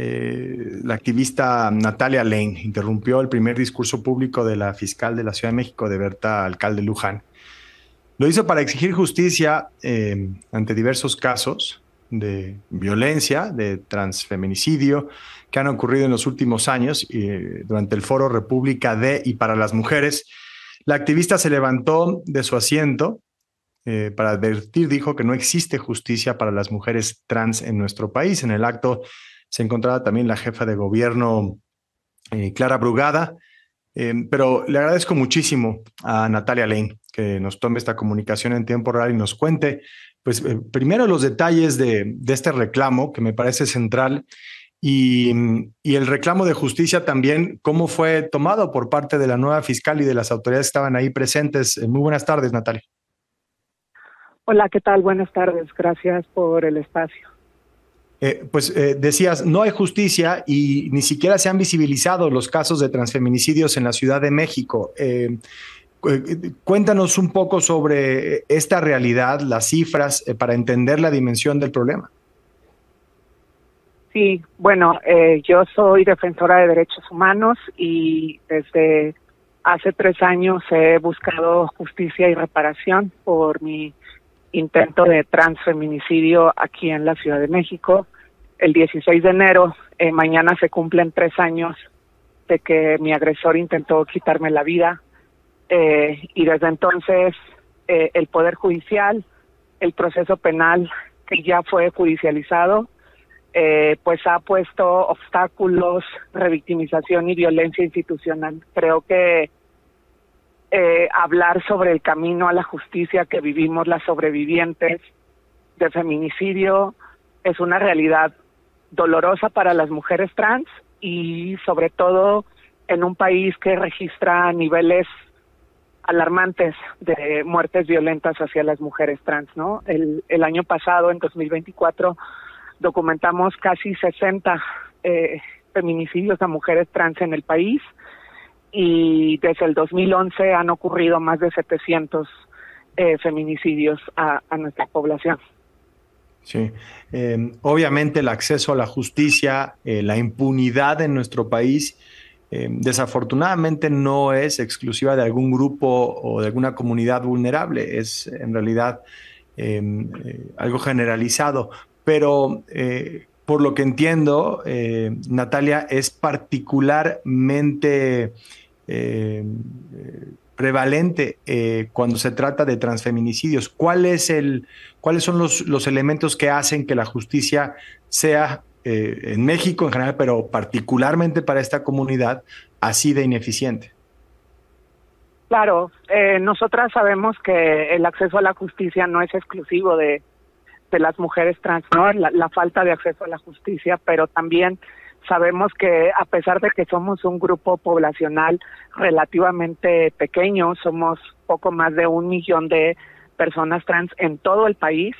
la activista Natalia Lane interrumpió el primer discurso público de la fiscal de la Ciudad de México, de Berta Alcalde Luján. Lo hizo para exigir justicia ante diversos casos de violencia, de transfeminicidio que han ocurrido en los últimos años durante el foro República de y para las mujeres. La activista se levantó de su asiento para advertir, dijo que no existe justicia para las mujeres trans en nuestro país. En el acto se encontraba también la jefa de gobierno, Clara Brugada, pero le agradezco muchísimo a Natalia Lane que nos tome esta comunicación en tiempo real y nos cuente, pues, primero los detalles de este reclamo que me parece central y el reclamo de justicia también, cómo fue tomado por parte de la nueva fiscal y de las autoridades que estaban ahí presentes. Muy buenas tardes, Natalia. Hola, ¿qué tal? Buenas tardes. Gracias por el espacio. Decías, no hay justicia y ni siquiera se han visibilizado los casos de transfeminicidios en la Ciudad de México. Cuéntanos un poco sobre esta realidad, las cifras, para entender la dimensión del problema. Sí, bueno, yo soy defensora de derechos humanos y desde hace 3 años he buscado justicia y reparación por mi intento de transfeminicidio aquí en la Ciudad de México. El 16 de enero, mañana se cumplen 3 años de que mi agresor intentó quitarme la vida, y desde entonces el Poder Judicial, el proceso penal que ya fue judicializado, pues ha puesto obstáculos, revictimización y violencia institucional. Creo que hablar sobre el camino a la justicia que vivimos las sobrevivientes de feminicidio es una realidad dolorosa para las mujeres trans y sobre todo en un país que registra niveles alarmantes de muertes violentas hacia las mujeres trans, ¿no? El año pasado, en 2024, documentamos casi 60 feminicidios a mujeres trans en el país, y desde el 2011 han ocurrido más de 700 feminicidios a nuestra población. Sí, obviamente el acceso a la justicia, la impunidad en nuestro país, desafortunadamente no es exclusiva de algún grupo o de alguna comunidad vulnerable, es en realidad algo generalizado, pero por lo que entiendo, Natalia, es particularmente prevalente cuando se trata de transfeminicidios. ¿Cuáles son los elementos que hacen que la justicia sea, en México en general, pero particularmente para esta comunidad, así de ineficiente? Claro, nosotras sabemos que el acceso a la justicia no es exclusivo de las mujeres trans, ¿no? La falta de acceso a la justicia, pero también sabemos que a pesar de que somos un grupo poblacional relativamente pequeño, somos poco más de 1 millón de personas trans en todo el país,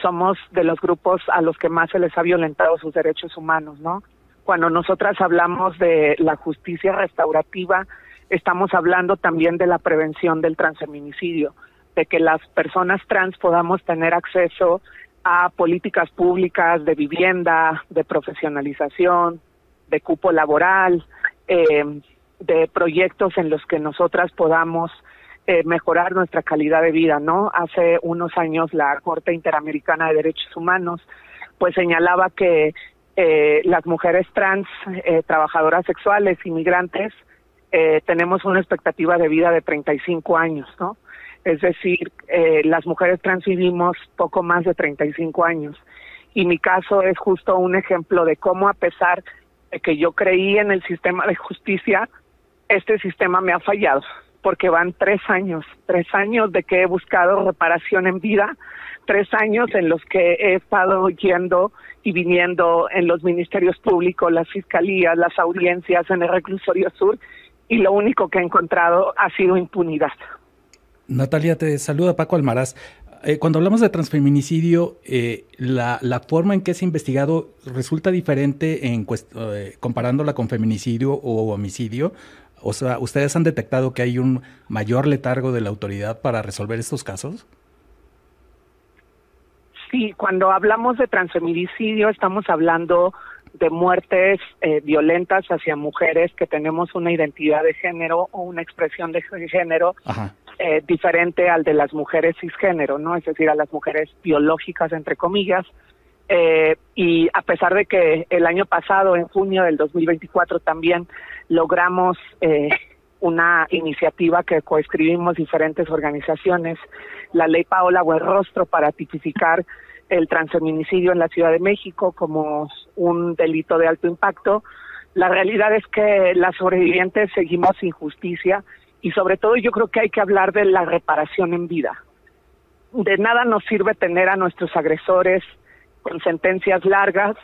somos de los grupos a los que más se les ha violentado sus derechos humanos, ¿no? Cuando nosotras hablamos de la justicia restaurativa, estamos hablando también de la prevención del transfeminicidio, de que las personas trans podamos tener acceso a políticas públicas de vivienda, de profesionalización, de cupo laboral, de proyectos en los que nosotras podamos mejorar nuestra calidad de vida, ¿no? Hace unos años la Corte Interamericana de Derechos Humanos pues señalaba que las mujeres trans, trabajadoras sexuales, inmigrantes, tenemos una expectativa de vida de 35 años, ¿no? Es decir, las mujeres trans vivimos poco más de 35 años. Y mi caso es justo un ejemplo de cómo, a pesar de que yo creí en el sistema de justicia, este sistema me ha fallado, porque van 3 años de que he buscado reparación en vida, 3 años en los que he estado yendo y viniendo en los ministerios públicos, las fiscalías, las audiencias en el reclusorio sur, y lo único que he encontrado ha sido impunidad. Natalia, te saluda Paco Almaraz. Cuando hablamos de transfeminicidio, la forma en que es investigado resulta diferente comparándola con feminicidio o homicidio. O sea, ¿ustedes han detectado que hay un mayor letargo de la autoridad para resolver estos casos? Sí, cuando hablamos de transfeminicidio estamos hablando de muertes violentas hacia mujeres que tenemos una identidad de género o una expresión de género diferente al de las mujeres cisgénero, ¿no? Es decir, a las mujeres biológicas, entre comillas. Y a pesar de que el año pasado, en junio del 2024, también logramos una iniciativa que coescribimos diferentes organizaciones, la ley Paola Buenrostro, para tipificar el transfeminicidio en la Ciudad de México como un delito de alto impacto. La realidad es que las sobrevivientes seguimos sin justicia y sobre todo yo creo que hay que hablar de la reparación en vida. De nada nos sirve tener a nuestros agresores con sentencias largas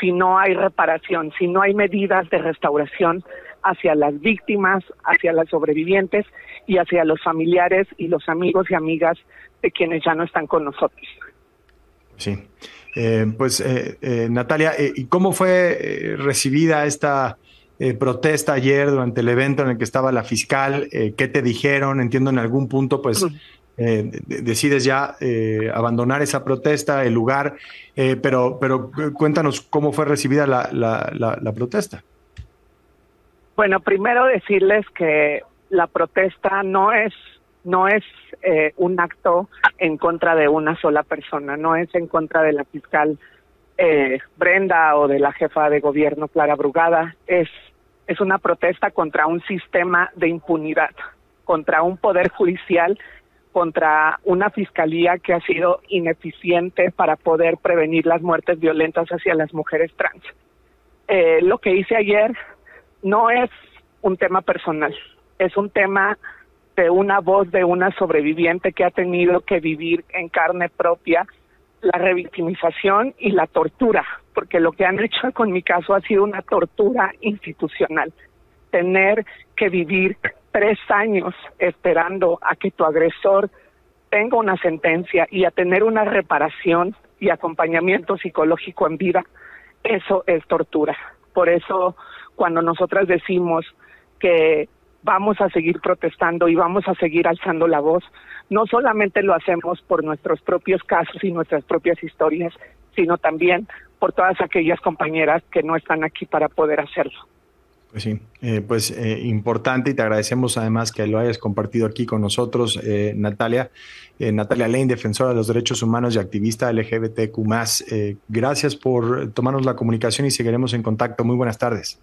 si no hay reparación, si no hay medidas de restauración hacia las víctimas, hacia las sobrevivientes y hacia los familiares y los amigos y amigas de quienes ya no están con nosotros. Sí, Natalia, ¿y cómo fue recibida esta protesta ayer durante el evento en el que estaba la fiscal? ¿Qué te dijeron? Entiendo en algún punto, pues, decides ya abandonar esa protesta, el lugar, pero cuéntanos cómo fue recibida la protesta. Bueno, primero decirles que la protesta no es un acto en contra de una sola persona, no es en contra de la fiscal Brenda o de la jefa de gobierno Clara Brugada, es una protesta contra un sistema de impunidad, contra un poder judicial, contra una fiscalía que ha sido ineficiente para poder prevenir las muertes violentas hacia las mujeres trans. Lo que hice ayer no es un tema personal, es un tema de una voz de una sobreviviente que ha tenido que vivir en carne propia la revictimización y la tortura, porque lo que han hecho con mi caso ha sido una tortura institucional. Tener que vivir 3 años esperando a que tu agresor tenga una sentencia y a tener una reparación y acompañamiento psicológico en vida, eso es tortura. Por eso, cuando nosotras decimos que vamos a seguir protestando y vamos a seguir alzando la voz, no solamente lo hacemos por nuestros propios casos y nuestras propias historias, sino también por todas aquellas compañeras que no están aquí para poder hacerlo. Pues sí, importante, y te agradecemos además que lo hayas compartido aquí con nosotros, Natalia. Natalia Lane, defensora de los derechos humanos y activista LGBTQ+. Gracias por tomarnos la comunicación y seguiremos en contacto. Muy buenas tardes.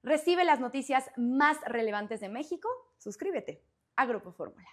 Recibe las noticias más relevantes de México. Suscríbete a Grupo Fórmula.